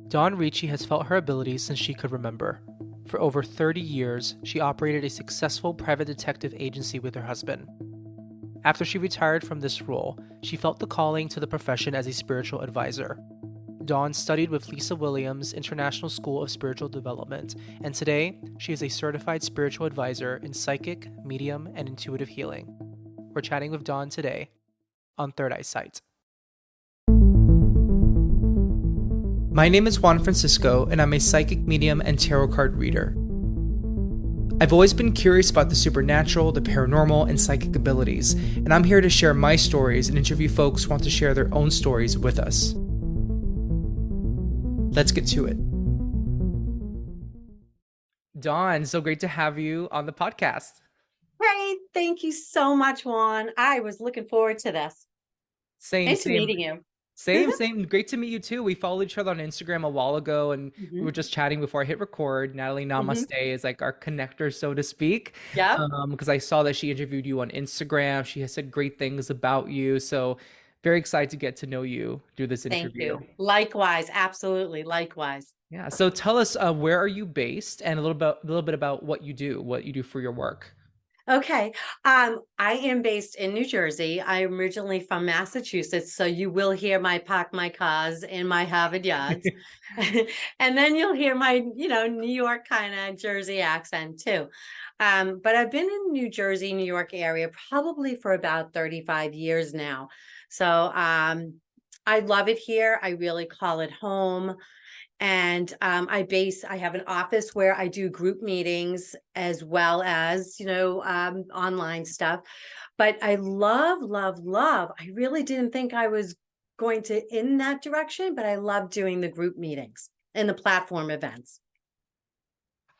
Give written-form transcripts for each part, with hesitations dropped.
Dawn Ricci has felt her abilities since she could remember. For over 30 years, she operated a successful private detective agency with her husband. After she retired from this role, she felt the calling to the profession as a spiritual advisor. Dawn studied with Lisa Williams' International School of Spiritual Development, and today she is a certified spiritual advisor in psychic, medium, and intuitive healing. We're chatting with Dawn today on Third Eye Sight. My name is Juan Francisco, and I'm a psychic medium and tarot card reader. I've always been curious about the supernatural, the paranormal, and psychic abilities, and I'm here to share my stories and interview folks who want to share their own stories with us. Let's get to it. Dawn, so great to have you on the podcast. Great. Thank you so much, Juan. I was looking forward to this. Same. Nice meeting you. Same. Great to meet you too. We followed each other on Instagram a while ago and we were hmm just chatting before I hit record. Natalie hmm Namaste is like our connector, so to speak. Yep. Because I saw that she interviewed you on Instagram. She has said great things about you. So very excited to get to know you through this Thank interview. you. Likewise. Absolutely. Likewise. Yeah. So tell us, where are you based and a little bit about what you do for your work. Okay. I am based in New Jersey. I'm originally from Massachusetts, so you will hear my park my cars in my Harvard yards. And then you'll hear my, New York kind of Jersey accent too. But I've been in New Jersey, New York area probably for about 35 years now. So I love it here. I really call it home. And I have an office where I do group meetings as well as, online stuff. But I love, love, love. I really didn't think I was going to in that direction, but I love doing the group meetings and the platform events.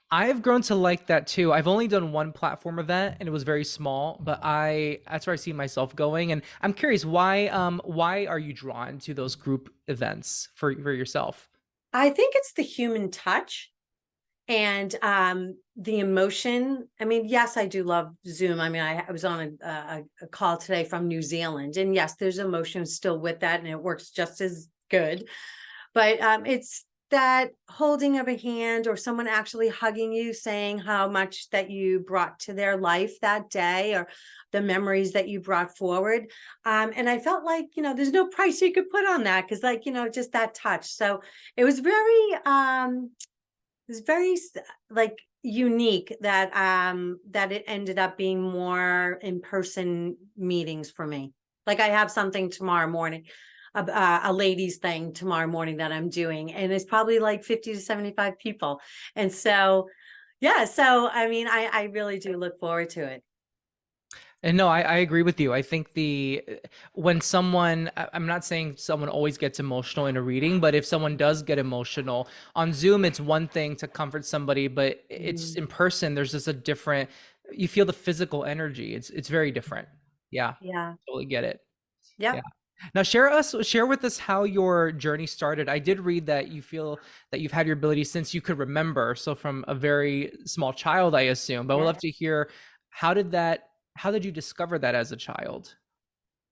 I've grown to like that too. I've only done one platform event and it was very small, but I that's where I see myself going. And I'm curious, why are you drawn to those group events for yourself? I think it's the human touch and the emotion. I mean, yes, I do love Zoom. I mean, I was on a call today from New Zealand, and yes, there's emotion still with that, and it works just as good. But it's that holding of a hand or someone actually hugging you, saying how much that you brought to their life that day or the memories that you brought forward. And I felt like, there's no price you could put on that because, like, just that touch. So it was like unique that it ended up being more in-person meetings for me. Like I have something tomorrow morning, a ladies thing tomorrow morning that I'm doing, and it's probably like 50 to 75 people. And so, yeah, so I mean, I really do look forward to it. And no, I agree with you. I think the when someone I'm not saying someone always gets emotional in a reading, but if someone does get emotional on Zoom, it's one thing to comfort somebody, but it's Mhm. in person, there's just a different you feel the physical energy. It's very different. Yeah, Yeah. totally get it. Yeah. Yep. Now share with us how your journey started. I did read that you feel that you've had your ability since you could remember, so from a very small child, I assume. But we'd love Yeah. to hear how did that how did you discover that as a child?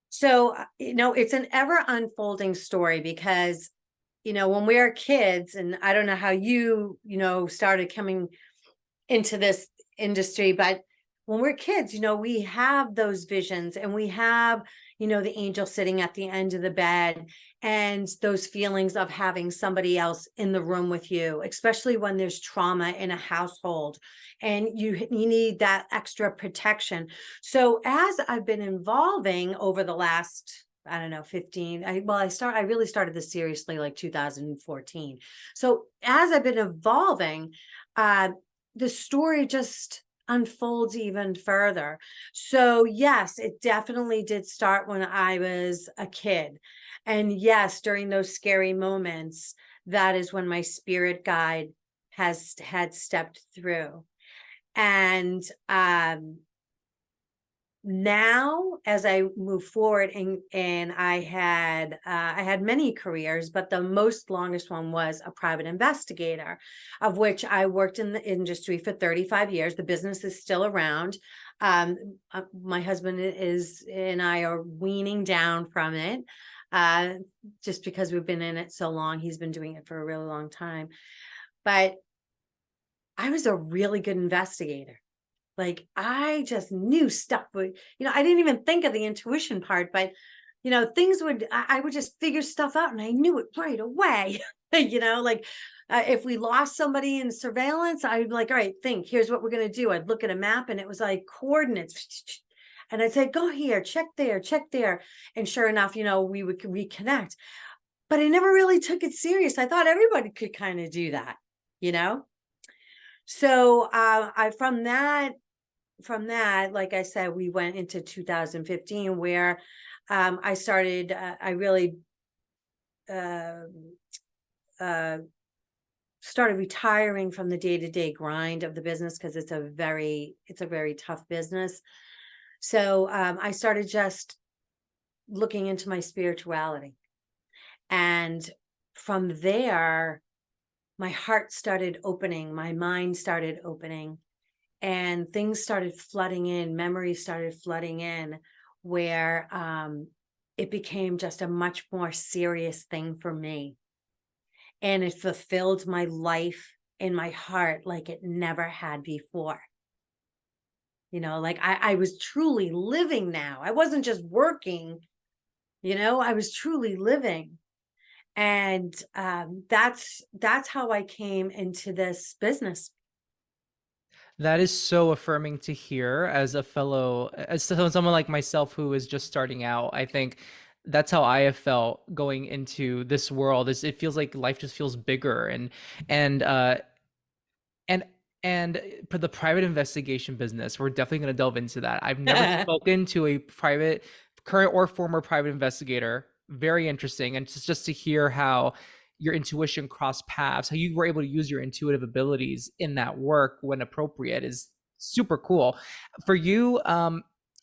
So, it's an ever unfolding story because, when we are kids, and I don't know how started coming into this industry, but when we're kids, we have those visions and we have, the angel sitting at the end of the bed and those feelings of having somebody else in the room with you, especially when there's trauma in a household and you need that extra protection. So as I've been involving over the last, I don't know, 15. I really started this seriously like 2014. So as I've been evolving, uh, the story just unfolds even further. So, yes, it definitely did start when I was a kid. And yes, during those scary moments, that is when my spirit guide has had stepped through. And now as I move forward and I had many careers, but the most longest one was a private investigator, of which I worked in the industry for 35 years. The business is still around. My husband is and I are weaning down from it. uh, just because we've been in it so long. He's been doing it for a really long time. But I was a really good investigator. Like, I just knew stuff would, I didn't even think of the intuition part, but things would, I would just figure stuff out and I knew it right away. Like, if we lost somebody in surveillance, I'd be like, all right, think, here's what we're going to do. I'd look at a map and it was like coordinates. And I'd say, go here, check there, check there. And sure enough, we would reconnect. But I never really took it serious. I thought everybody could kind of do that, you know? So I from that, like I said, we went into 2015 where I started, I really uh, uh, started retiring from the day-to-day grind of the business because it's a very tough business. So I started just looking into my spirituality. And from there, my heart started opening, my mind started opening, and things started flooding in, memories started flooding in, where it became just a much more serious thing for me. And it fulfilled my life in my heart like it never had before. Like I was truly living now. I wasn't just working, I was truly living. And that's how I came into this business. That is so affirming to hear as a fellow, as someone like myself who is just starting out. I think that's how I have felt going into this world. Is it feels like life just feels bigger, and and and for the private investigation business, we're definitely going to delve into that. I've never spoken to a private, current or former private investigator. Very interesting, and just to hear how your intuition crossed paths, how you were able to use your intuitive abilities in that work when appropriate is super cool. For you,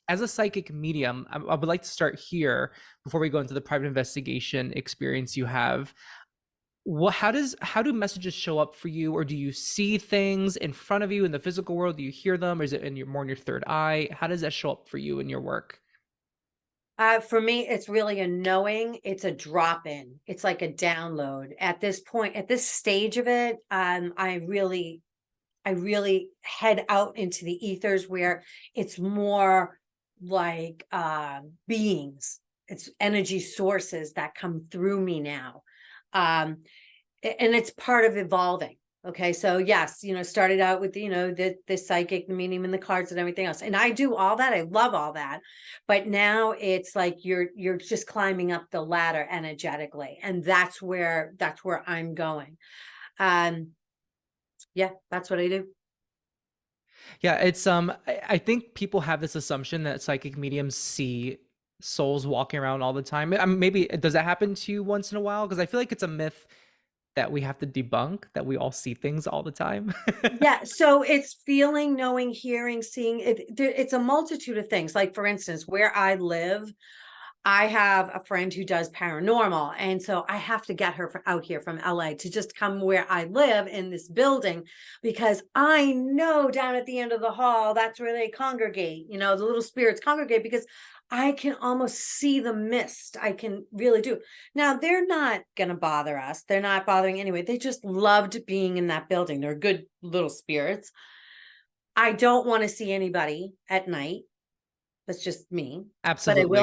as a psychic medium, I would like to start here before we go into the private investigation experience you have. Well, how do messages show up for you, or do you see things in front of you in the physical world? Do you hear them, or is it in your more in your third eye? How does that show up for you in your work? For me, it's really a knowing. It's a drop in. It's like a download. At this point, at this stage of it, I really head out into the ethers where it's more like beings. It's energy sources that come through me now. Um, and it's part of evolving. Okay, so yes, started out with the psychic, the medium, and the cards and everything else, and I do all that. I love all that, but now it's like you're just climbing up the ladder energetically, and that's where I'm going. Um, yeah, that's what I do. Yeah, it's I think people have this assumption that psychic mediums see souls walking around all the time. Maybe does that happen to you once in a while? Because I feel like it's a myth that we have to debunk that we all see things all the time. Yeah, so it's feeling, knowing, hearing, seeing. It's a multitude of things. Like for instance, where I live, I have a friend who does paranormal. And so I have to get her out here from LA to just come where I live in this building because I know down at the end of the hall, that's where they congregate, the little spirits congregate because I can almost see the mist. I can really do. Now, they're not going to bother us. They're not bothering anyway. They just loved being in that building. They're good little spirits. I don't want to see anybody at night. That's just me. But Absolutely.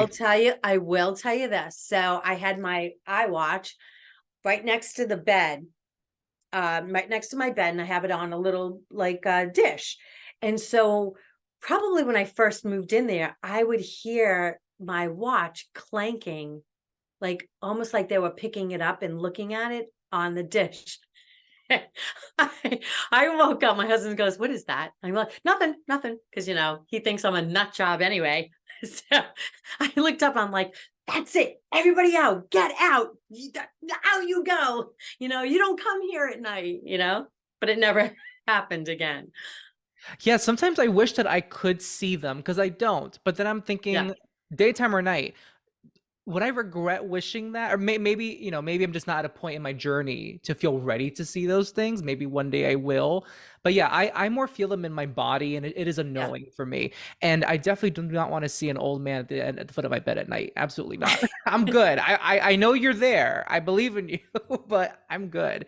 I will tell you this. So I had my iWatch right next to the bed, right next to my bed, and I have it on a little like dish. And so probably when I first moved in there, I would hear my watch clanking, like almost like they were picking it up and looking at it on the dish. I woke up. My husband goes, "What is that?" I'm like, "Nothing, nothing," because he thinks I'm a nut job anyway. So I looked up. I'm like, "That's it. Everybody out. Get out. Out you go. You don't come here at night. But it never happened again. Yeah, sometimes I wish that I could see them because I don't. But then I'm Yeah. thinking daytime or night. would I regret wishing that? Or maybe, maybe I'm just not at a point in my journey to feel ready to see those things. Maybe one day I will. But yeah, I more feel them in my body, and it is Yeah. annoying for me. And I definitely do not want to see an old man at the foot of my bed at night. Absolutely not. I'm good. I know you're there. I believe in you, but I'm good.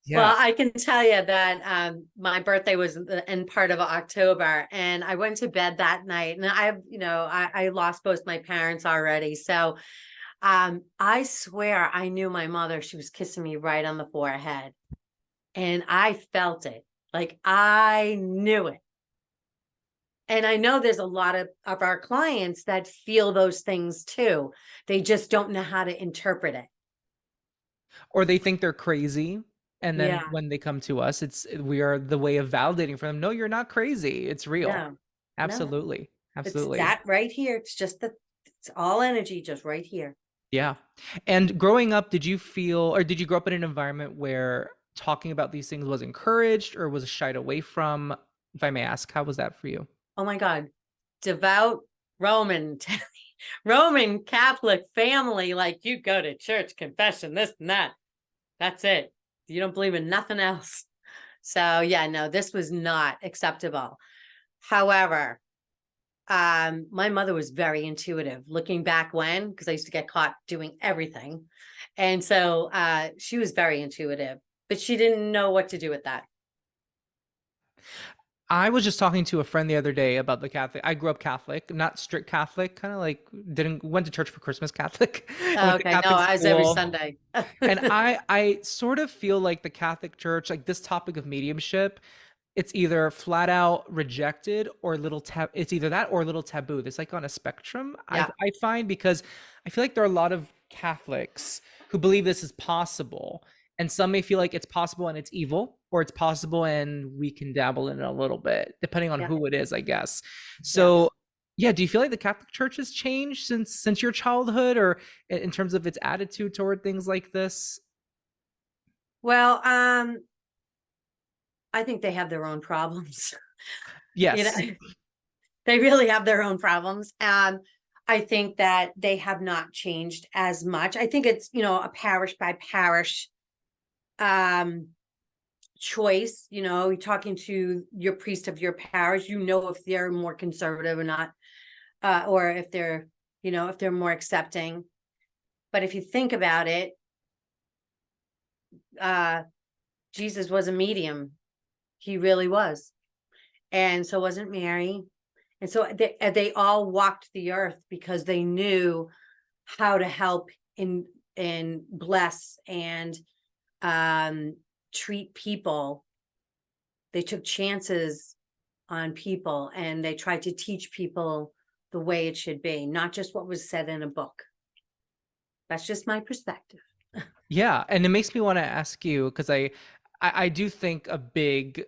Yeah. Well, I can tell you that my birthday was in part of October, and I went to bed that night, and I lost both my parents already. So I swear I knew my mother. She was kissing me right on the forehead, and I felt it. Like I knew it. And I know there's a lot of our clients that feel those things too. They just don't know how to interpret it. Or they think they're crazy. And then Yeah. when they come to us, we are the way of validating for them. No, you're not crazy. It's real. No, no, Absolutely. it's Absolutely. that right here. It's all energy just right here. Yeah. And growing up, did you feel, or did you grow up in an environment where talking about these things was encouraged or was shied away from? If I may ask, how was that for you? Oh my God. Devout Roman, Roman Catholic family. Like you go to church, confession, this and that. That's it. You don't believe in nothing else. So yeah, no, this was not acceptable. However, my mother was very intuitive looking back when, because I used to get caught doing everything. And so she was very intuitive, but she didn't know what to do with that. I was just talking to a friend the other day about the Catholic. I grew up Catholic, not strict Catholic, kind of like didn't went to church for Christmas Catholic. I went to Okay, no, Catholic I was every school. Sunday. And I sort of feel like the Catholic Church, like this topic of mediumship, it's either flat out rejected or it's either that or a little taboo. It's like on a spectrum. Yeah, I find, because I feel like there are a lot of Catholics who believe this is possible, and some may feel like it's possible and it's evil, or it's possible and we can dabble in it a little bit, depending on yeah, who it is, I guess. yeah. So yeah, do you feel like the Catholic Church has changed since your childhood, or in terms of its attitude toward things like this? Well, I think they have their own problems. You know, Yes. they really have their own problems. I think that they have not changed as much. I think it's, a parish by parish um choice. You're talking to your priest of your parish, if they're more conservative or not, or if they're more accepting. But if you think about it, uh Jesus was a medium. He really was. And so wasn't Mary. And so they all walked the earth because they knew how to help and bless and treat people. They took chances on people and they tried to teach people the way it should be, not just what was said in a book. That's just my perspective. Yeah, and it makes me want to ask you, because I do think a big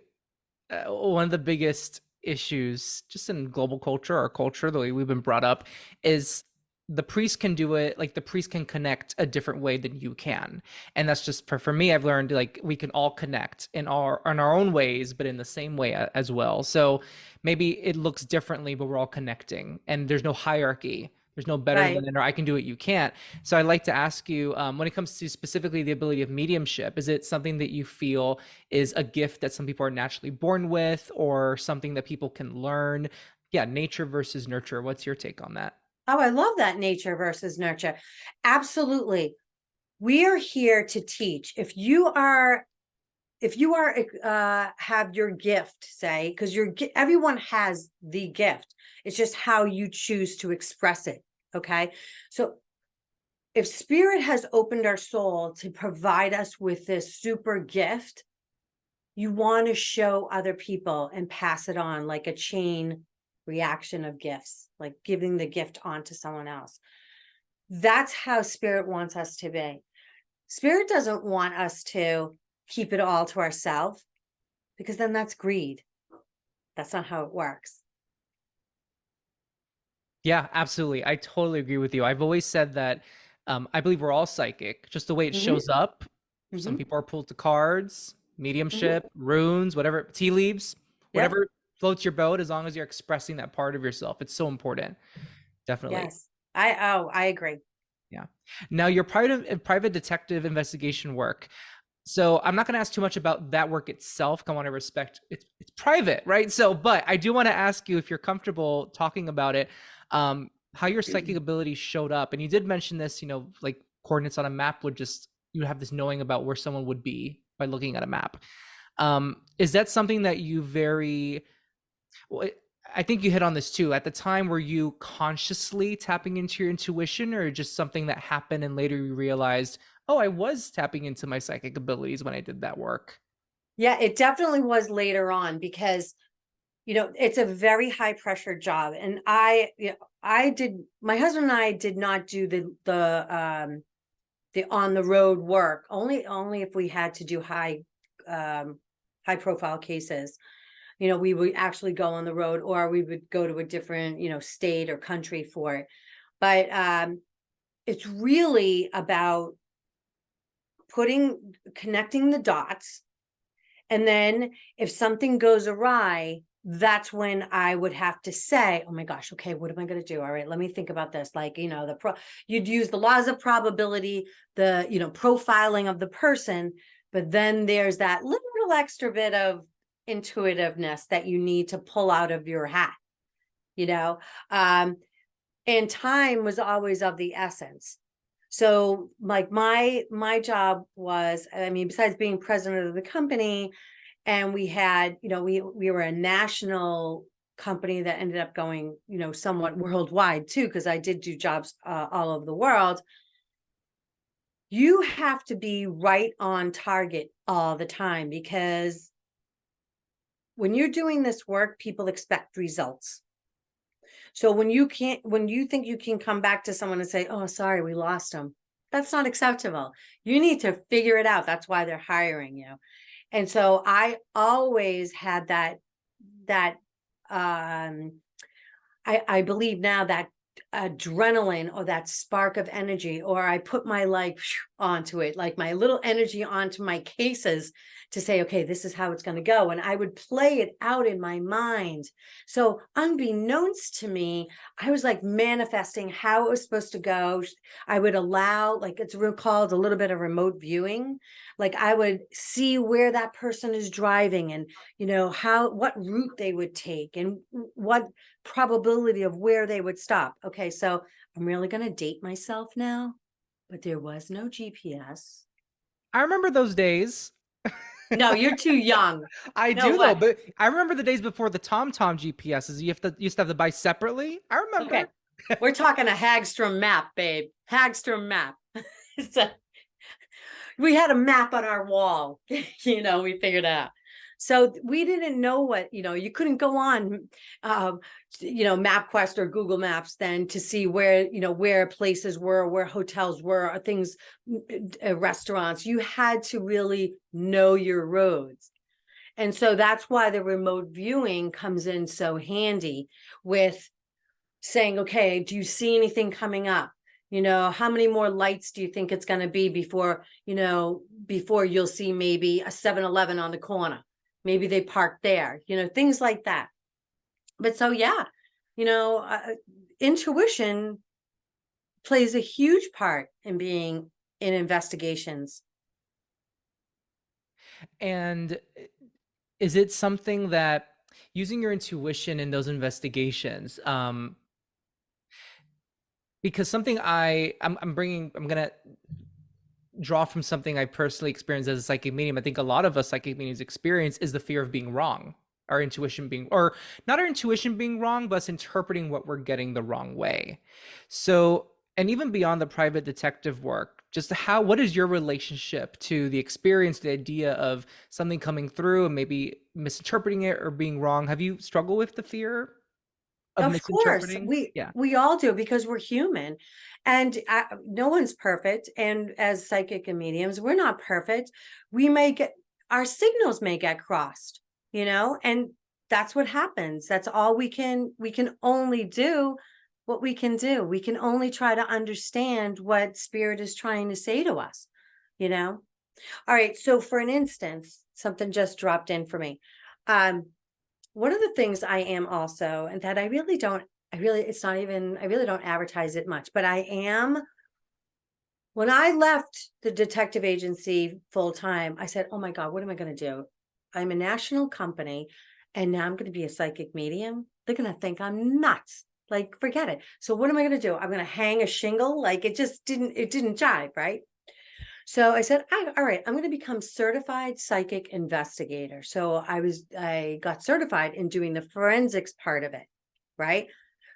one of the biggest issues just in global culture, our culture, the way we've been brought up, is the priest can do it, like the priest can connect a different way than you can. And that's just for me, I've learned like we can all connect in our own ways, but in the same way as well. So maybe it looks differently, but we're all connecting and there's no hierarchy. There's no better Right. than, or I can do it, you can't. So I'd like to ask you, when it comes to specifically the ability of mediumship, is it something that you feel is a gift that some people are naturally born with, or something that people can learn? Yeah, nature versus nurture. What's your take on that? Oh, I love that, nature versus nurture. Absolutely. We are here to teach. If you are have your gift, say, because everyone has the gift. It's just how you choose to express it. Okay. So if spirit has opened our soul to provide us with this super gift, you want to show other people and pass it on like a chain reaction of gifts, like giving the gift on to someone else. That's how spirit wants us to be. Spirit doesn't want us to keep it all to ourselves, because then that's greed. That's not how it works. Yeah, absolutely. I totally agree with you. I've always said that I believe we're all psychic, just the way it Hmm. shows up. Some Hmm. people are pulled to cards, Hmm. mediumship, runes, whatever, tea leaves, Yep. whatever floats your boat, as long as you're expressing that part of yourself. It's so important. Definitely. Yes. I agree. Yeah. Now your private detective investigation work. So I'm not going to ask too much about that work itself. I want to respect it's private, right? So, but I do want to ask you if you're comfortable talking about it, how your psychic ability showed up. And you did mention this, like coordinates on a map would just you have this knowing about where someone would be by looking at a map. Is that something that you very well, I think you hit on this too. At the time, were you consciously tapping into your intuition, or just something that happened and later you realized, oh, I was tapping into my psychic abilities when I did that work? Yeah, it definitely was later on because it's a very high pressure job. And my husband and I did not do the on the road work, only if we had to do um, high profile cases. We would actually go on the road, or we would go to a different, state or country for it. But it's really about connecting the dots. And then if something goes awry, that's when I would have to say, oh my gosh, okay, what am I going to do? All right, let me think about this. Like, you'd use the laws of probability, the, profiling of the person, but then there's that little extra bit of intuitiveness that you need to pull out of your hat, you know? And time was always of the essence. So like my job was, I mean, besides being president of the company, and we had, we were a national company that ended up going, somewhat worldwide too, because I did do jobs all over the world. You have to be right on target all the time, because when you're doing this work, people expect results. So when you think you can come back to someone and say, oh, sorry, we lost them, that's not acceptable. You need to figure it out. That's why they're hiring you. And so I always had that I believe now that adrenaline, or that spark of energy, or I put my onto it, like my little energy onto my cases, to say, okay, this is how it's going to go. And I would play it out in my mind. So unbeknownst to me, I was like manifesting how it was supposed to go. I would allow, like, it's called a little bit of remote viewing. Like I would see where that person is driving, and what route they would take, and what probability of where they would stop. Okay, so I'm really going to date myself now, but there was no GPS. I remember those days. No, you're too young. I No, do though, what? but I remember the days before the TomTom GPSs. You used to have to buy separately. I Okay, remember. we're talking a Hagstrom map, babe. Hagstrom map. So we had a map on our wall. We figured out. So we didn't know what, you couldn't go on, MapQuest or Google Maps then to see where places were, where hotels were, or things, restaurants. You had to really know your roads. And so that's why the remote viewing comes in so handy, with saying, okay, do you see anything coming up? How many more lights do you think it's going to be before you'll see maybe a 7-Eleven on the corner? Maybe they park there, things like that. But so, yeah, intuition plays a huge part in being in investigations. And is it something that using your intuition in those investigations, because something I'm gonna draw from something I personally experienced as a psychic medium. I think a lot of us psychic mediums experience is the fear of being wrong, our intuition being, or not our intuition being wrong, but us interpreting what we're getting the wrong way. So, and even beyond the private detective work, just what is your relationship to the experience, the idea of something coming through and maybe misinterpreting it or being wrong? Have you struggled with the fear of Of course, misinterpreting? Yeah. we all do, because we're human, and no one's perfect. And as psychic and mediums, we're not perfect. We may get Our signals may get crossed, and that's what happens. That's all we can only do what we can do. We can only try to understand what spirit is trying to say to us, you know. All right. So, for an instance, something just dropped in for me. Um, one of the things I am also, and that I really don't advertise it much, but I am When I left the detective agency full time, I said, "Oh my God, what am I going to do? I'm a national company and now I'm going to be a psychic medium. They're going to think I'm nuts. Like, forget it. So what am I going to do? I'm going to hang a shingle? Like it didn't jive, right?" So I said, all right, I'm going to become certified psychic investigator. So I got certified in doing the forensics part of it. Right.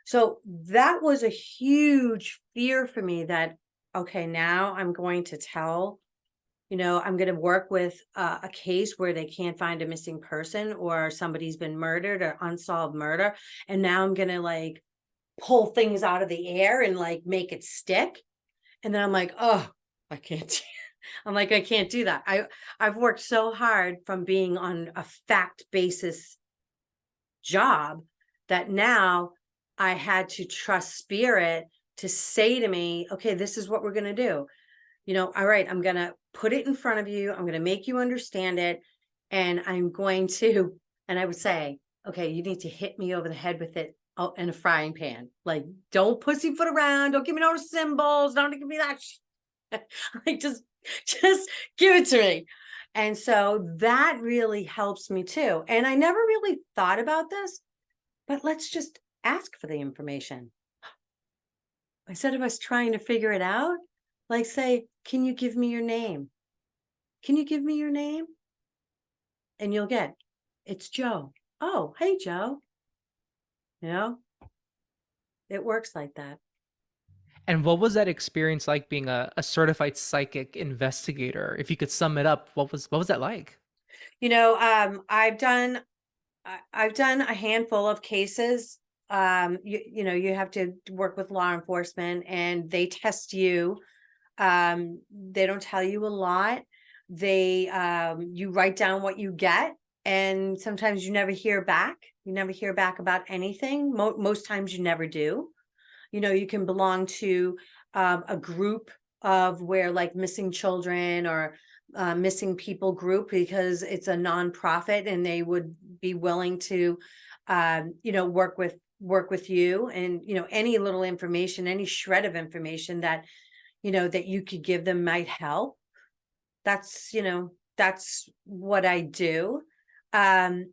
So that was a huge fear for me that, okay, now I'm going to tell, I'm going to work with a case where they can't find a missing person or somebody's been murdered or unsolved murder. And now I'm going to like pull things out of the air and like make it stick. And then I'm like, oh, I can't. I'm like, I can't do that. I've worked so hard from being on a fact basis job that now I had to trust spirit to say to me, okay, this is what we're going to do. All right, I'm going to put it in front of you. I'm going to make you understand it. And I'm going to, and I would say, okay, you need to hit me over the head with it in a frying pan. Like, don't pussyfoot around. Don't give me no symbols. Don't give me that. Like, just give it to me. And so that really helps me too. And I never really thought about this, but let's just ask for the information. Instead of us trying to figure it out, like say, can you give me your name? Can you give me your name? And you'll get, it's Joe. Oh, hey, Joe. You know, it works like that. And what was that experience like being a certified psychic investigator? If you could sum it up, what was that like? I've done a handful of cases. You have to work with law enforcement and they test you. They don't tell you a lot. You write down what you get, and sometimes you never hear back. You never hear back about anything. Most times you never do. You can belong to a group of where like missing children or missing people group because it's a nonprofit and they would be willing to work with you, and any little information, any shred of information that that you could give them might help. That's what I do. um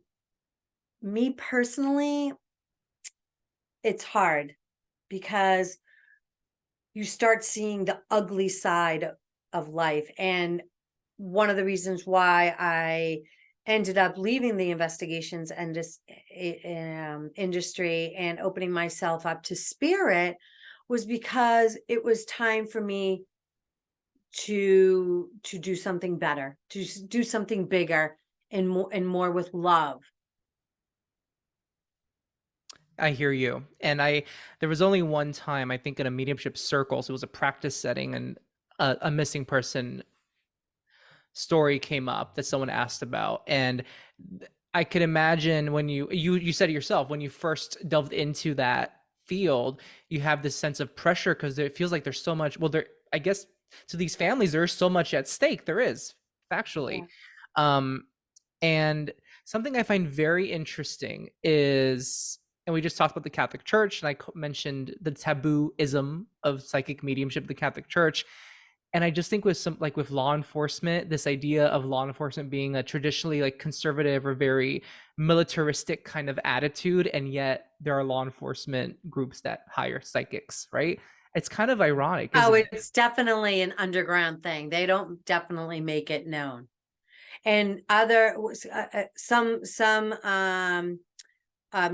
Me personally, it's hard because you start seeing the ugly side of life. And one of the reasons why I ended up leaving the investigations and industry and opening myself up to spirit was because it was time for me to do something better, to do something bigger and more with love. I hear you. And there was only one time, I think, in a mediumship circle, so it was a practice setting, and a missing person story came up that someone asked about. And I could imagine when you said it yourself, when you first delved into that field, you have this sense of pressure because it feels like there's so much, well, there, I guess to these families, there's so much at stake. There is, factually. Yeah. Um, and something I find very interesting is, and we just talked about the Catholic Church, and I mentioned the tabooism of psychic mediumship, the Catholic Church. And I just think with some, like with law enforcement, this idea of law enforcement being a traditionally like conservative or very militaristic kind of attitude, and yet there are law enforcement groups that hire psychics, right? It's kind of ironic, Oh, isn't it? it's definitely an underground thing. They don't definitely make it known. And other some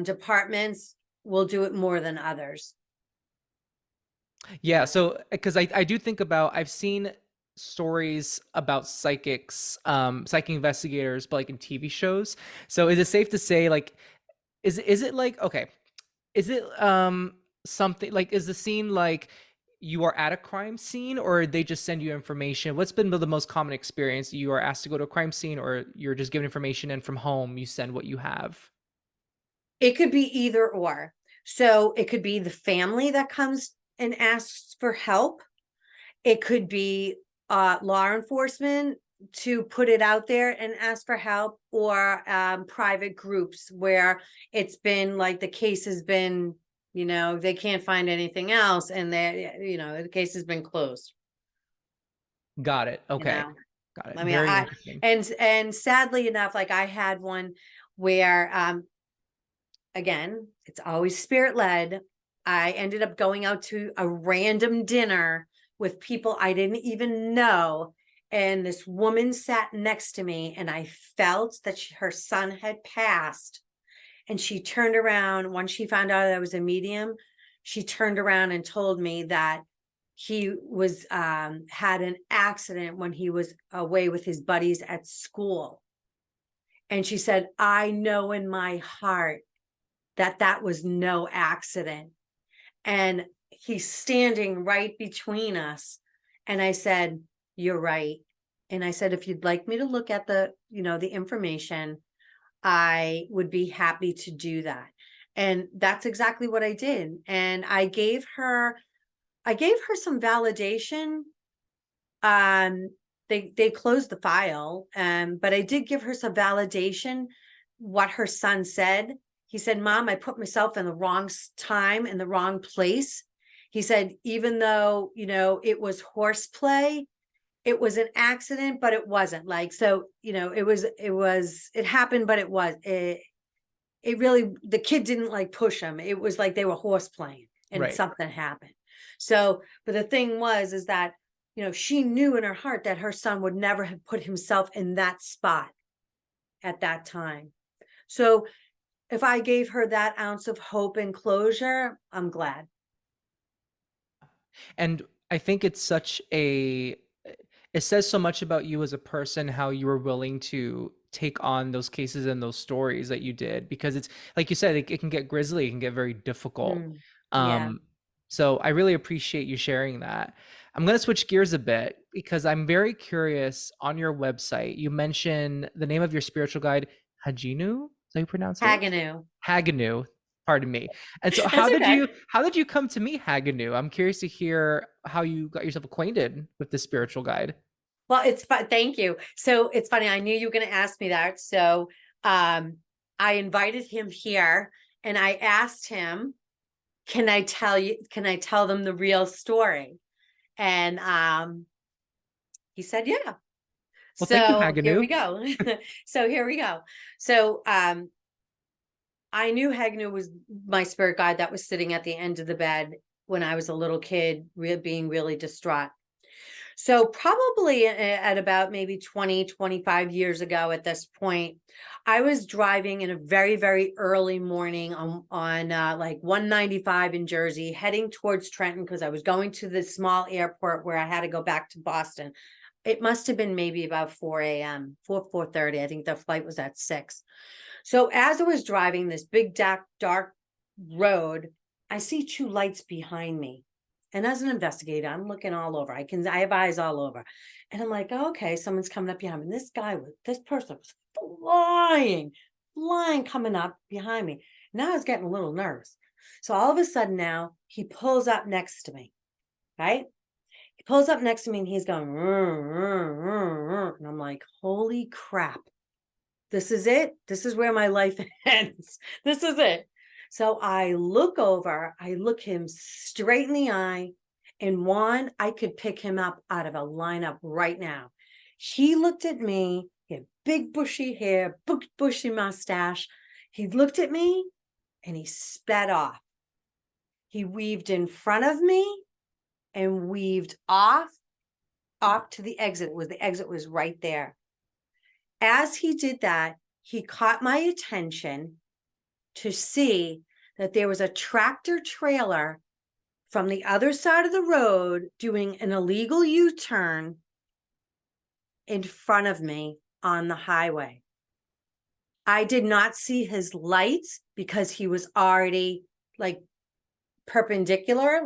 departments will do it more than others. Yeah, so because I do think about, I've seen stories about psychics, psychic investigators, but like in TV shows. So is it safe to say, like, is it like, okay, is it something like, is the scene like you are at a crime scene, or they just send you information? What's been the most common experience? You are asked to go to a crime scene, or you're just given information and from home you send what you have? It could be either or. So it could be the family that comes and asks for help. It could be law enforcement to put it out there and ask for help, or private groups where it's been like the case has been, they can't find anything else and the case has been closed. Got it. you Okay. know. Got it. I mean, Very I interesting. and sadly enough, like I had one where again, it's always spirit led. I ended up going out to a random dinner with people I didn't even know. And this woman sat next to me, and I felt that her son had passed. And she turned around when she found out I was a medium. She turned around and told me that he was had an accident when he was away with his buddies at school. And she said, I know in my heart that that was no accident. And he's standing right between us. And I said, you're right. And I said, if you'd like me to look at the, the information, I would be happy to do that. And that's exactly what I did. And I gave her some validation. Um, they closed the file, but I did give her some validation. What her son said, he said, "Mom, I put myself in the wrong time in the wrong place." He said, even though it was horseplay, it was an accident, but it wasn't like so. It happened, but it really the kid didn't like push him. It was like they were horse playing and Right. something happened. So, but the thing was, is that, she knew in her heart that her son would never have put himself in that spot at that time. So if I gave her that ounce of hope and closure, I'm glad. And I think it's such a it says so much about you as a person how you were willing to take on those cases and those stories that you did because it's like you said it can get grisly, it can get very difficult. Mm, yeah. Um so I really appreciate you sharing that. I'm going to switch gears a bit because I'm very curious on your website. You mention the name of your spiritual guide, Haginu. Is that how you pronounce it? Haganu. Haganu, pardon me. And so That's okay. how did you come to meet Haganu? I'm curious to hear how you got yourself acquainted with this spiritual guide. Well, it's fun. Thank you. So it's funny. I knew you were going to ask me that. So um, I invited him here, and I asked him, can I tell them the real story? And he said, yeah. Well, thank you, So here we Haganu. go. So here we go. So I knew Hagnu was my spirit guide that was sitting at the end of the bed when I was a little kid, being really distraught. So probably at about maybe 20, 25 years ago at this point, I was driving in a very, very early morning on like 195 in Jersey, heading towards Trenton because I was going to the small airport where I had to go back to Boston. It must have been maybe about 4 a.m., 4:30. I think the flight was at 6. So as I was driving this big dark road, I see two lights behind me. And as an investigator, I'm looking all over. I have eyes all over. And I'm like, oh, okay, someone's coming up behind me. And this person was flying coming up behind me. Now I was getting a little nervous. So all of a sudden now he pulls up next to me, right? He pulls up next to me and he's going, and I'm like, holy crap. This is it. This is where my life ends. This is it. So I look over, I look him straight in the eye, and Juan, I could pick him up out of a lineup right now. He looked at me, he had big bushy hair, bushy mustache. He looked at me and he sped off. He weaved in front of me and weaved off to the exit. The exit was right there. As he did that, he caught my attention to see that there was a tractor trailer from the other side of the road doing an illegal U-turn in front of me on the highway. I did not see his lights because he was already like perpendicular,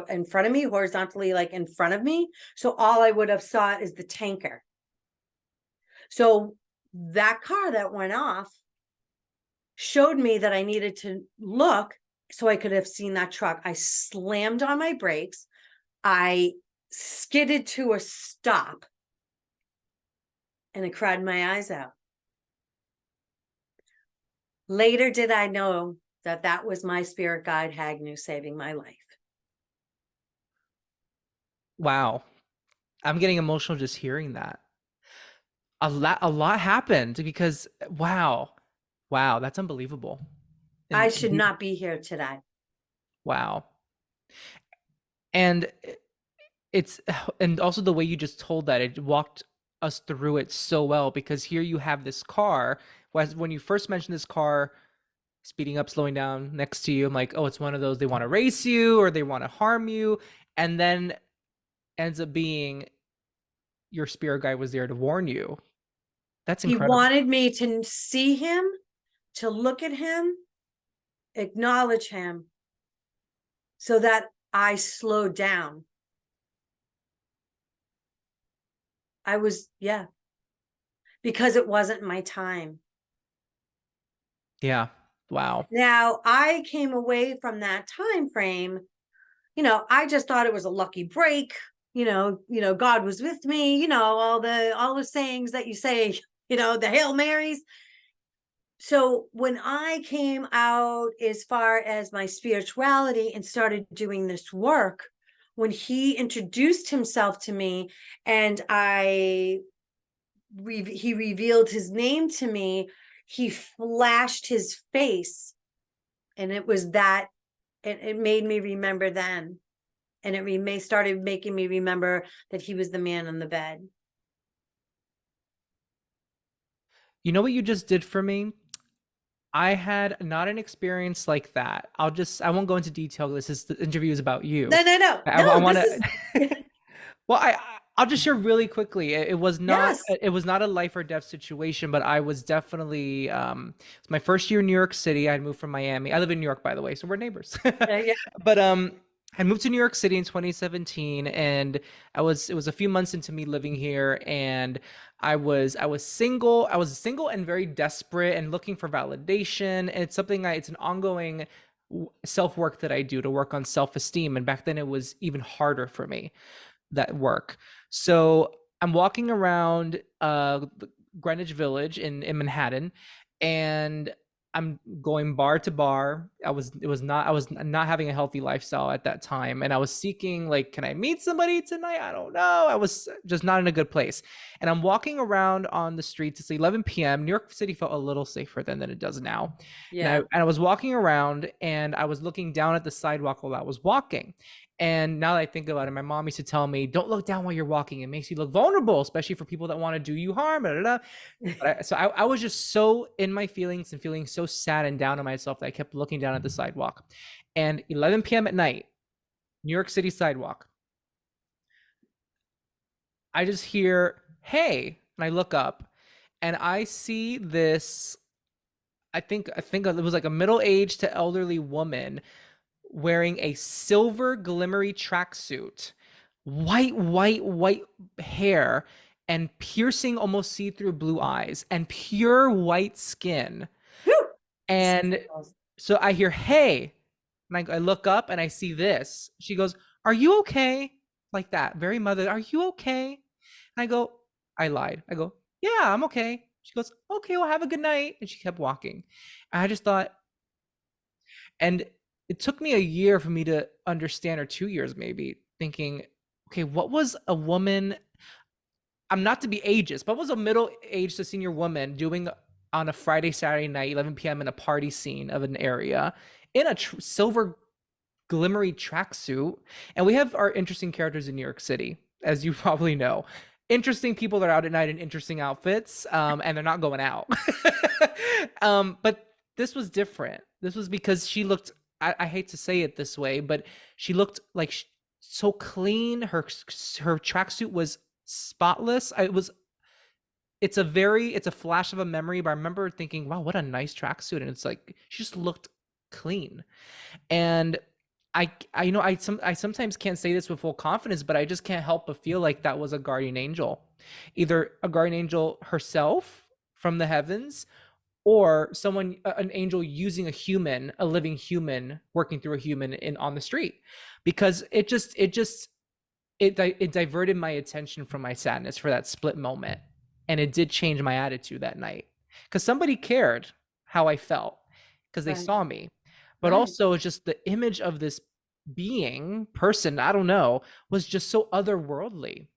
in front of me, horizontally, like in front of me. So all I would have saw is the tanker. So that car that went off showed me that I needed to look so I could have seen that truck. I slammed on my brakes. I skidded to a stop and I cried my eyes out. Later did I know that that was my spirit guide, Hagnu, saving my life. Wow. I'm getting emotional just hearing that. A lot happened because wow. Wow, that's unbelievable. I And should you, not be here today. wow. And it's and also the way you just told that, it walked us through it so well, because here you have this car. When you first mentioned this car speeding up, slowing down next to you, I'm like, oh, it's one of those, they want to race you or they want to harm you. And then ends up being your spirit guide was there to warn you. That's He incredible. wanted me to see him, to look at him, acknowledge him, so that I slowed down. I was, yeah, because it wasn't my time. Yeah. Wow. Now, I came away from that time frame, I just thought it was a lucky break. God was with me, all the sayings that you say, the Hail Marys. So when I came out as far as my spirituality and started doing this work, when he introduced himself to me and he revealed his name to me, he flashed his face, and it was that it made me remember then, and it started making me remember that he was the man on the bed. You know what you just did for me? I had not an experience like that. I won't go into detail. The interview is about you. No, no, no, I no. want This to. is Well, I'll just share really quickly. yes, It was not a life or death situation, but I was definitely it's my first year in New York City. I moved from Miami. I live in New York, by the way, so we're neighbors. yeah, But I moved to New York City in 2017, and it was a few months into me living here, and I was single. I was single and very desperate and looking for validation. And it's an ongoing self work that I do to work on self esteem. And back then it was even harder for me, that work. So I'm walking around Greenwich Village in Manhattan, and I'm going bar to bar. I was not having a healthy lifestyle at that time, and I was seeking, like, can I meet somebody tonight? I don't know. I was just not in a good place, and I'm walking around on the streets. It's 11 p.m. New York City felt a little safer then than it does now, yeah, and I was walking around, and I was looking down at the sidewalk while I was walking. And now that I think about it, my mom used to tell me, "Don't look down while you're walking. It makes you look vulnerable, especially for people that want to do you harm." Blah, blah, blah. I was just so in my feelings and feeling so sad and down on myself that I kept looking down at the sidewalk. And 11 p.m. at night, New York City sidewalk, I just hear, "Hey," and I look up, and I see this. I think it was like a middle aged to elderly woman wearing a silver glimmery tracksuit, white hair, and piercing, almost see through blue eyes, and pure white skin. whew, And so I hear, "Hey," and I look up and I see this. She goes, "Are you okay?" Like that, very mother. "Are you okay?" And I go, I lied. I go, "Yeah, I'm okay." She goes, "Okay, well, have a good night." And she kept walking. And I just thought, and it took me a year for me to understand, or 2 years maybe, thinking, okay, what was a woman, I'm not to be ageist, but what was a middle-aged to senior woman doing on a Friday, Saturday night, 11 p.m. in a party scene of an area in a silver glimmery tracksuit? And we have our interesting characters in New York City, as you probably know. Interesting people that are out at night in interesting outfits, and they're not going out. But this was different. This was because she looked, I hate to say it this way, but she looked like so clean. Her tracksuit was spotless. It's a flash of a memory, but I remember thinking, wow, what a nice tracksuit. And it's like, she just looked clean. And I sometimes can't say this with full confidence, but I just can't help but feel like that was a guardian angel, either a guardian angel herself from the heavens, or an angel using a living human, working through a human in on the street, because it diverted my attention from my sadness for that split moment, and it did change my attitude that night, because somebody cared how I felt, because they right, saw me. But right. also just the image of this being person, I don't know, was just so otherworldly.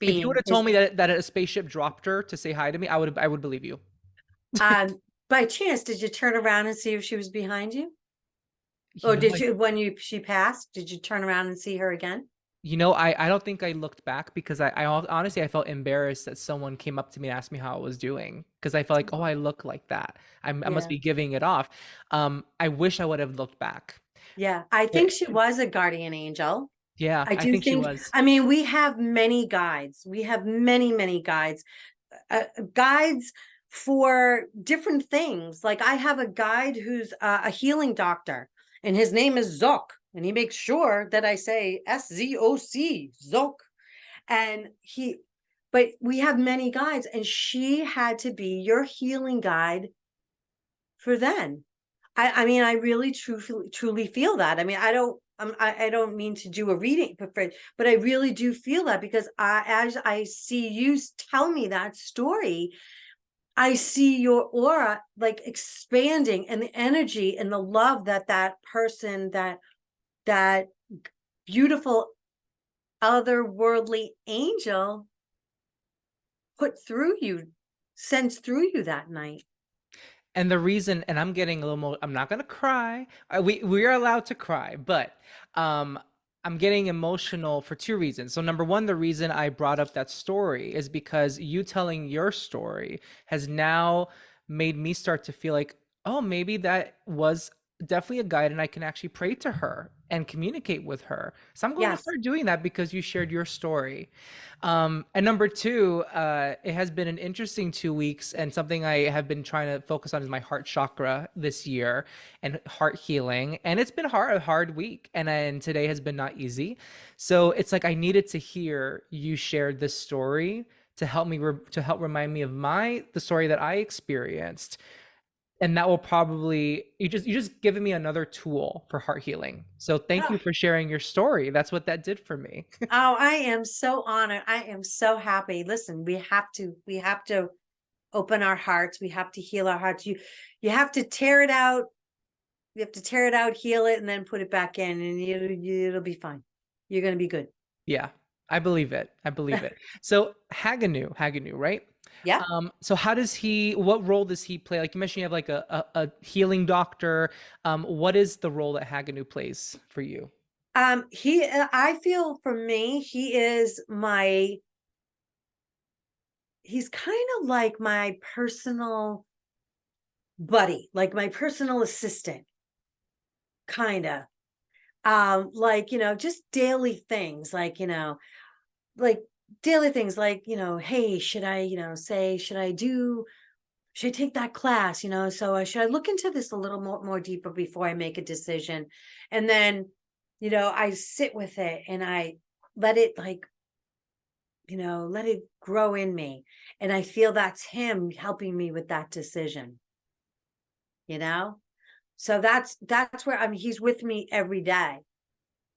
If you would being have his told me that a spaceship dropped her to say hi to me, I would believe you. by chance, did you turn around and see if she was behind you? You Or know, did I you when you she passed, did you turn around and see her again? I don't think I looked back because honestly I felt embarrassed that someone came up to me and asked me how I was doing because I felt like, oh, I look like that. I must Yeah. be giving it off. I wish I would have looked back. Yeah. I But think she was a guardian angel. yeah, I I do think she think, was. I mean, we have many guides. We have many, many guides, guides for different things. Like I have a guide who's a healing doctor, and his name is Zoc, and he makes sure that I say SZOC, Zoc. And but we have many guides, and she had to be your healing guide for then. I mean, I really truly feel that. I mean, I don't mean to do a reading, but I really do feel that because as I see you tell me that story, I see your aura like expanding, and the energy and the love that that person, that beautiful otherworldly angel put through you, sends through you that night. And the reason, and I'm getting a little more, I'm not gonna cry. We are allowed to cry, but um, I'm getting emotional for two reasons. So number one, the reason I brought up that story is because you telling your story has now made me start to feel like, oh, maybe that was definitely a guide, and I can actually pray to her and communicate with her. So I'm going to Yes. start doing that because you shared your story. And number two, it has been an interesting 2 weeks, and something I have been trying to focus on is my heart chakra this year and heart healing. And it's been a hard week, and today has been not easy. So it's like I needed to hear you share this story to help remind me of the story that I experienced, and that will probably you just given me another tool for heart healing. So thank you Oh, for sharing your story. That's what that did for me. I am so honored. I am so happy. Listen, we have to open our hearts. We have to heal our hearts. You have to tear it out. You have to tear it out, heal it, and then put it back in, and it'll be fine. You're gonna be good. Yeah, I believe it. I believe it. So Haganu, right? Yeah. So what role does he play? Like you mentioned, you have like a healing doctor. What is the role that Haganu plays for you? I feel for me, he's kind of like my personal buddy, like my personal assistant, kind of. Like, just daily things, like daily things like, hey, should I, say, should I take that class? So should I look into this a little more deeper before I make a decision? And then, I sit with it and I let it like, let it grow in me. And I feel that's him helping me with that decision, you know? So that's where, I mean, he's with me every day.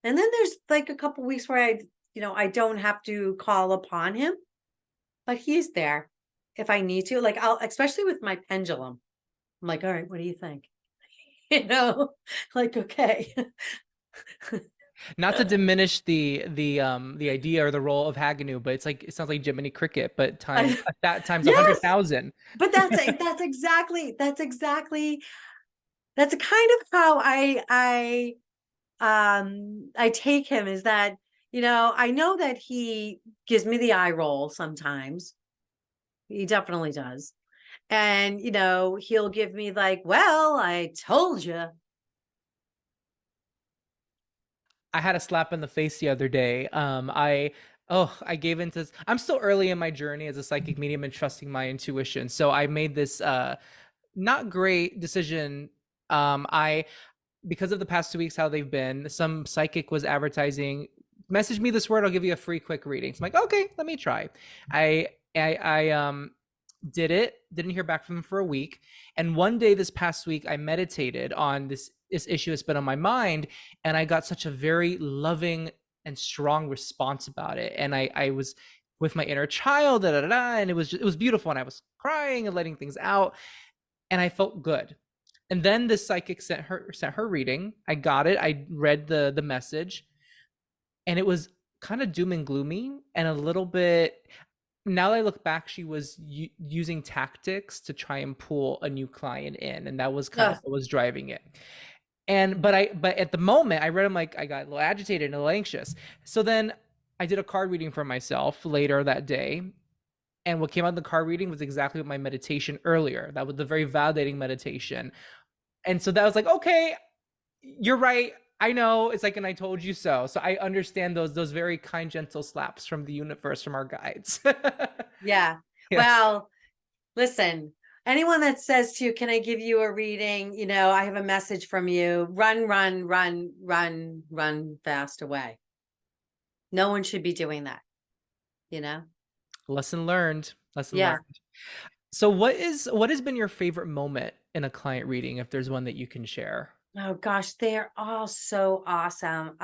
And then there's like a couple weeks where I don't have to call upon him, but he's there if I need to. Like I'll, especially with my pendulum. I'm like, all right, what do you think? You know, like, okay. Not to diminish the idea or the role of Haganu, but it sounds like Jiminy Cricket, but times that times a hundred Yes, thousand. but that's kind of how I take him, is that, I know that he gives me the eye roll sometimes. He definitely does. And, he'll give me like, well, I told you. I had a slap in the face the other day. I gave into. I'm still early in my journey as a psychic medium and trusting my intuition. So I made this not great decision. I Because of the past 2 weeks how they've been, some psychic was advertising, message me this word, I'll give you a free quick reading. So I'm like, okay, let me try. I did it, didn't hear back from him for a week, and one day this past week I meditated on this issue that's been on my mind, and I got such a very loving and strong response about it, and I was with my inner child, and it was beautiful, and I was crying and letting things out, and I felt good. And then the psychic sent her reading. I got it. I read the message, and it was kind of doom and gloomy and a little bit. Now that I look back, she was using tactics to try and pull a new client in, and that was kind of Ugh, what was driving it. But at the moment I read them, like I got a little agitated and a little anxious. So then I did a card reading for myself later that day, and what came out in the card reading was exactly what my meditation earlier. That was the very validating meditation. And so that was like, okay, you're right. I know. It's like, and I told you so. So I understand those very kind, gentle slaps from the universe, from our guides. yeah. Yeah. Well, listen, anyone that says to you, can I give you a reading? I have a message from you. Run, run, run, run, run fast away. No one should be doing that, you know? Lesson learned. Lesson Yeah. learned. So what has been your favorite moment in a client reading, if there's one that you can share? Oh gosh, they're all so awesome.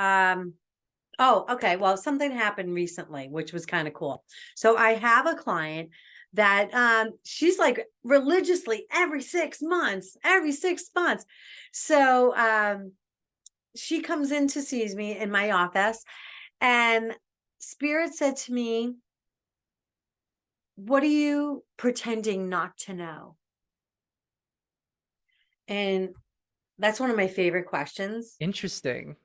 Oh, okay. Well, something happened recently, which was kind of cool. So I have a client that she's like religiously every 6 months. So she comes in to see me in my office, and Spirit said to me, "What are you pretending not to know?" And that's one of my favorite questions. Interesting.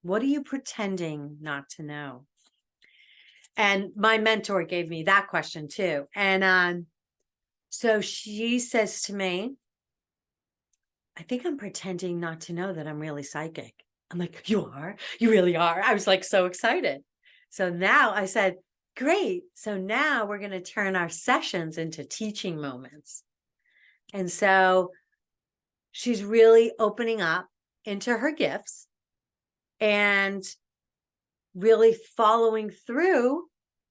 What are you pretending not to know? And my mentor gave me that question too. And so she says to me, I think I'm pretending not to know that I'm really psychic. I'm like, you are? You really are? I was like so excited. So now I said, great. So now we're going to turn our sessions into teaching moments. And so she's really opening up into her gifts and really following through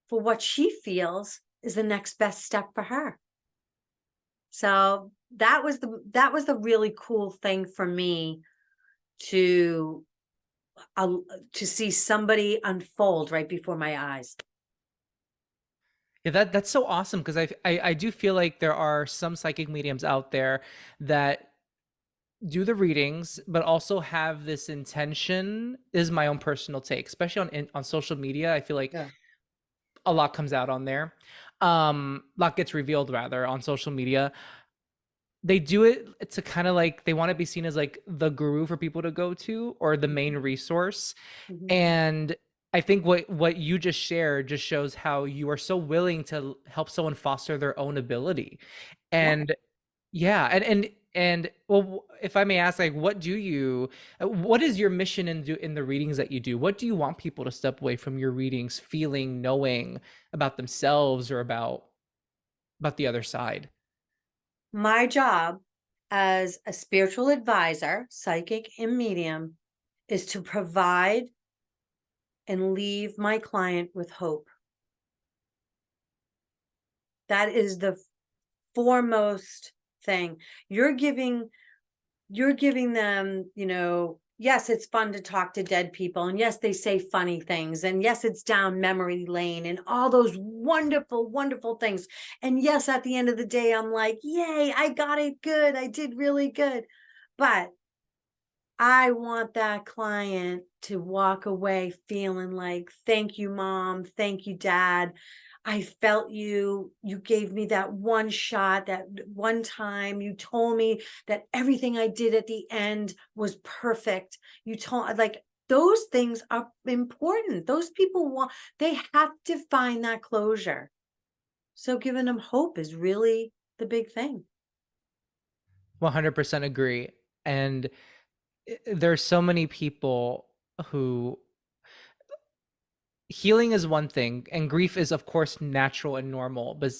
for what she feels is the next best step for her. So that was the really cool thing for me to to see somebody unfold right before my eyes. Yeah, that's so awesome, because I do feel like there are some psychic mediums out there that do the readings, but also have this intention. This is my own personal take, especially on social media. I feel like Yeah. a lot comes out on there. A lot gets revealed rather on social media. They do it to kind of like, they want to be seen as like the guru for people to go to, or the main resource. Mhm. And I think what you just shared just shows how you are so willing to help someone foster their own ability. Yeah. And yeah, and well, if I may ask, like, what is your mission in the readings that you do? What do you want people to step away from your readings feeling, knowing about themselves, or about the other side? My job as a spiritual advisor, psychic and medium, is to provide and leave my client with hope. That is the foremost thing. You're giving you're giving them, yes, it's fun to talk to dead people. And yes, they say funny things. And yes, it's down memory lane and all those wonderful, wonderful things. And yes, at the end of the day, I'm like, yay, I got it good. I did really good. But I want that client to walk away feeling like, thank you, mom. Thank you, dad. I felt you. You gave me that one shot, that one time. You told me that everything I did at the end was perfect. You told, like, those things are important. Those people they have to find that closure. So giving them hope is really the big thing. 100% agree. And there's so many people who, healing is one thing, and grief is of course natural and normal, but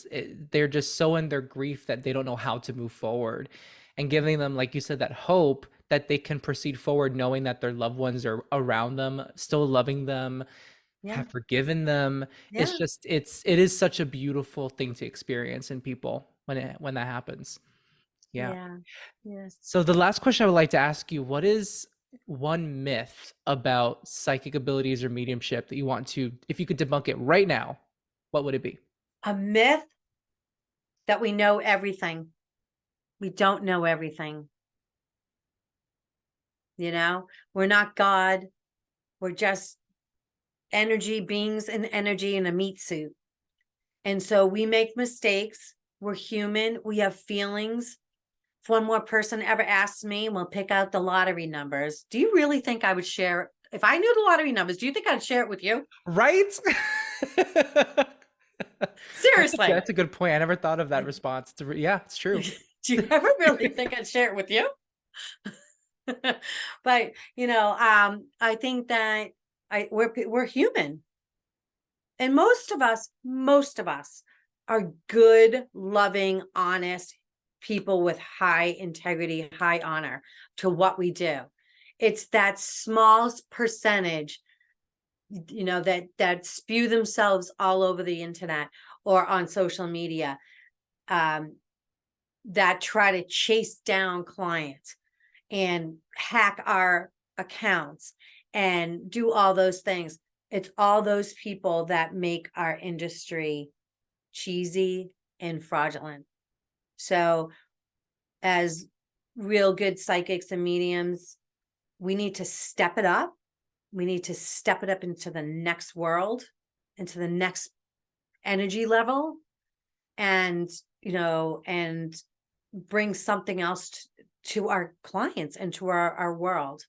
they're just so in their grief that they don't know how to move forward. And giving them, like you said, that hope that they can proceed forward, knowing that their loved ones are around them, still loving them, Yeah. have forgiven them. Yeah. It is such a beautiful thing to experience in people when that happens. Yeah. Yeah. Yes. So the last question I would like to ask you, what is one myth about psychic abilities or mediumship that you want to, if you could debunk it right now, what would it be? A myth that we know everything. We don't know everything. We're not God. We're just energy beings and energy in a meat suit. And so we make mistakes. We're human. We have feelings. If one more person ever asks me, we'll pick out the lottery numbers. Do you really think I would share? If I knew the lottery numbers, do you think I'd share it with you? Right? Seriously. That's a good point. I never thought of that response. Yeah, it's true. Do you ever really think I'd share it with you? But I think that we're human. And most of us are good, loving, honest people with high integrity, high honor to what we do. It's that small percentage, that spew themselves all over the internet or on social media, that try to chase down clients and hack our accounts and do all those things. It's all those people that make our industry cheesy and fraudulent. So as real good psychics and mediums, we need to step it up. We need to step it up into the next world, into the next energy level, and bring something else to our clients and to our world.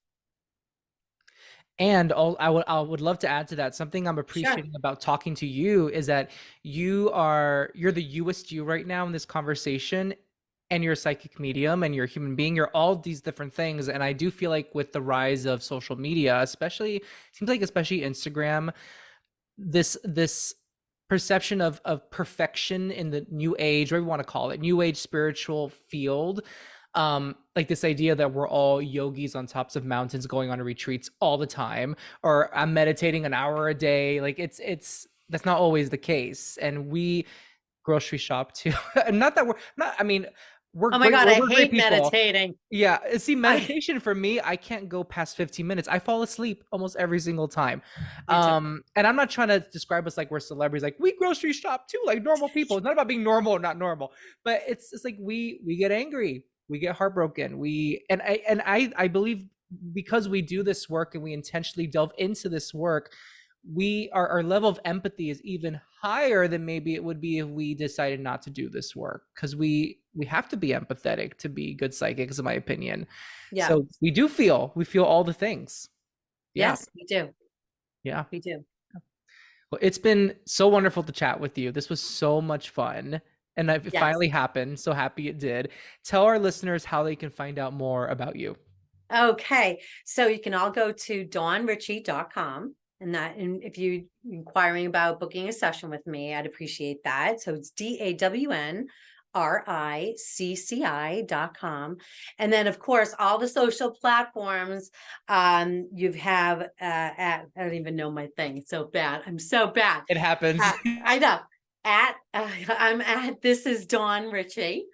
And I would love to add to that. Something I'm appreciating Sure. about talking to you is that you're the youest you right now in this conversation, and you're a psychic medium and you're a human being. You're all these different things. And I do feel like with the rise of social media, especially Instagram, this perception of perfection in the new age, whatever you want to call it, new age spiritual field, like this idea that we're all yogis on tops of mountains going on retreats all the time, or I'm meditating an hour a day. Like it's that's not always the case. And we grocery shop too. Not that we're not, I mean, we're Oh my great, God, I we're great hate people. meditating. Yeah. See, meditation for me, I can't go past 15 minutes. I fall asleep almost every single time. Me too. And I'm not trying to describe us like we're celebrities, like we grocery shop too, like normal people. It's not about being normal or not normal, but it's like we get angry, we get heartbroken. I believe because we do this work and we intentionally delve into this work, our level of empathy is even higher than maybe it would be if we decided not to do this work, because we have to be empathetic to be good psychics, in my opinion. Yeah. So we feel all the things. Yeah. Yes, we do. Yeah. We do. Well, it's been so wonderful to chat with you. This was so much fun, and it Yes. finally happened. So happy it did. Tell our listeners how they can find out more about you. Okay. So you can all go to dawnricci.com. And if you're inquiring about booking a session with me, I'd appreciate that. So it's DAWNRICCI.com. And then, of course, all the social platforms, you have, I don't even know my thing. It's so bad. I'm so bad. It happens. I know. I'm at This Is Dawn Ricci.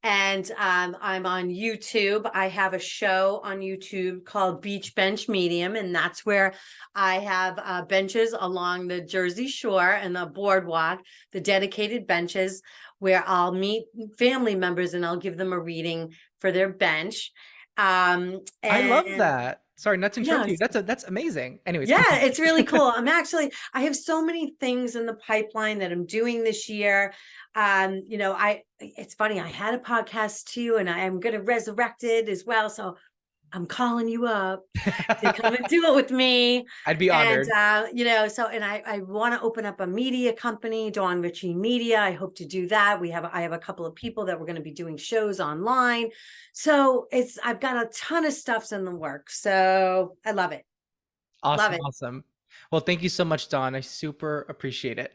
And I'm on YouTube. I have a show on YouTube called Beach Bench Medium, and that's where I have benches along the Jersey Shore and the boardwalk, the dedicated benches where I'll meet family members and I'll give them a reading for their bench. I love that. Sorry, not to interrupt you. Yes. That's amazing. Anyways, Yeah, continue. it's really cool. I have so many things in the pipeline that I'm doing this year. It's funny, I had a podcast too, and I am going to resurrect it as well. So I'm calling you up to come and do it with me. I'd be honored. And, I want to open up a media company, Dawn Ricci Media. I hope to do that. I have a couple of people that we're going to be doing shows online. So I've got a ton of stuffs in the works. So I love it. Awesome. Love it. Awesome. Well, thank you so much, Dawn. I super appreciate it.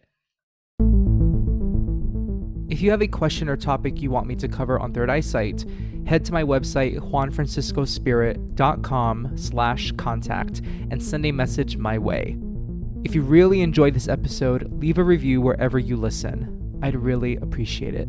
If you have a question or topic you want me to cover on Third Eyesight, head to my website, juanfranciscospirit.com/contact, and send a message my way. If you really enjoyed this episode, leave a review wherever you listen. I'd really appreciate it.